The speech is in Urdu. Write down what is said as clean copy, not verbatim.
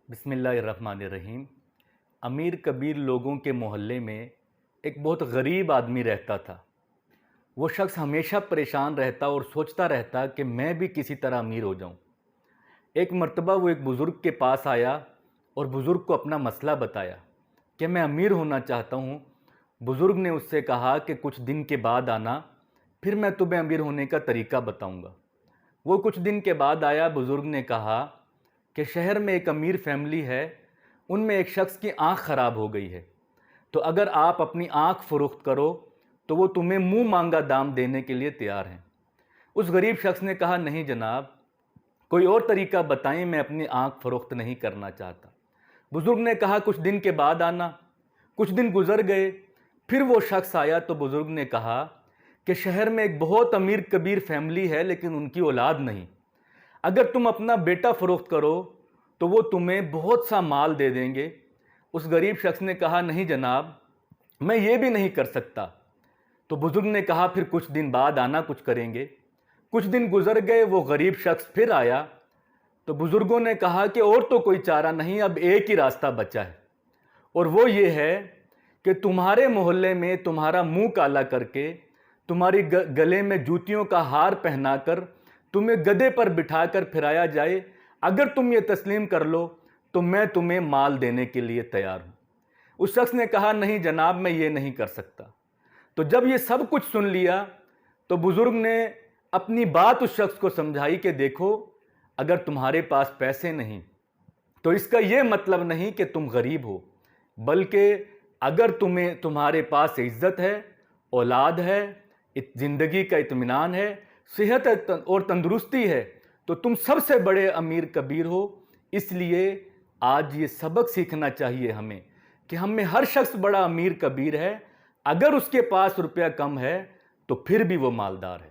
بسم اللہ الرحمن الرحیم۔ امیر کبیر لوگوں کے محلے میں ایک بہت غریب آدمی رہتا تھا۔ وہ شخص ہمیشہ پریشان رہتا اور سوچتا رہتا کہ میں بھی کسی طرح امیر ہو جاؤں۔ ایک مرتبہ وہ ایک بزرگ کے پاس آیا اور بزرگ کو اپنا مسئلہ بتایا کہ میں امیر ہونا چاہتا ہوں۔ بزرگ نے اس سے کہا کہ کچھ دن کے بعد آنا، پھر میں تمہیں امیر ہونے کا طریقہ بتاؤں گا۔ وہ کچھ دن کے بعد آیا۔ بزرگ نے کہا کہ شہر میں ایک امیر فیملی ہے، ان میں ایک شخص کی آنکھ خراب ہو گئی ہے، تو اگر آپ اپنی آنکھ فروخت کرو تو وہ تمہیں منہ مانگا دام دینے کے لیے تیار ہیں۔ اس غریب شخص نے کہا نہیں جناب، کوئی اور طریقہ بتائیں، میں اپنی آنکھ فروخت نہیں کرنا چاہتا۔ بزرگ نے کہا کچھ دن کے بعد آنا۔ کچھ دن گزر گئے، پھر وہ شخص آیا تو بزرگ نے کہا کہ شہر میں ایک بہت امیر کبیر فیملی ہے لیکن ان کی اولاد نہیں، اگر تم اپنا بیٹا فروخت کرو تو وہ تمہیں بہت سا مال دے دیں گے۔ اس غریب شخص نے کہا نہیں جناب، میں یہ بھی نہیں کر سکتا۔ تو بزرگ نے کہا پھر کچھ دن بعد آنا، کچھ کریں گے۔ کچھ دن گزر گئے، وہ غریب شخص پھر آیا تو بزرگوں نے کہا کہ اور تو کوئی چارہ نہیں، اب ایک ہی راستہ بچا ہے، اور وہ یہ ہے کہ تمہارے محلے میں تمہارا منہ کالا کر کے، تمہاری گلے میں جوتیوں کا ہار پہنا کر، تمہیں گدھے پر بٹھا کر پھرایا جائے۔ اگر تم یہ تسلیم کر لو تو میں تمہیں مال دینے کے لیے تیار ہوں۔ اس شخص نے کہا نہیں جناب، میں یہ نہیں کر سکتا۔ تو جب یہ سب کچھ سن لیا تو بزرگ نے اپنی بات اس شخص کو سمجھائی کہ دیکھو، اگر تمہارے پاس پیسے نہیں تو اس کا یہ مطلب نہیں کہ تم غریب ہو، بلکہ اگر تمہارے پاس عزت ہے، اولاد ہے، زندگی کا اطمینان ہے، صحت اور تندرستی ہے، تو تم سب سے بڑے امیر کبیر ہو۔ اس لیے آج یہ سبق سیکھنا چاہیے ہمیں کہ ہم میں ہر شخص بڑا امیر کبیر ہے، اگر اس کے پاس روپیہ کم ہے تو پھر بھی وہ مالدار ہے۔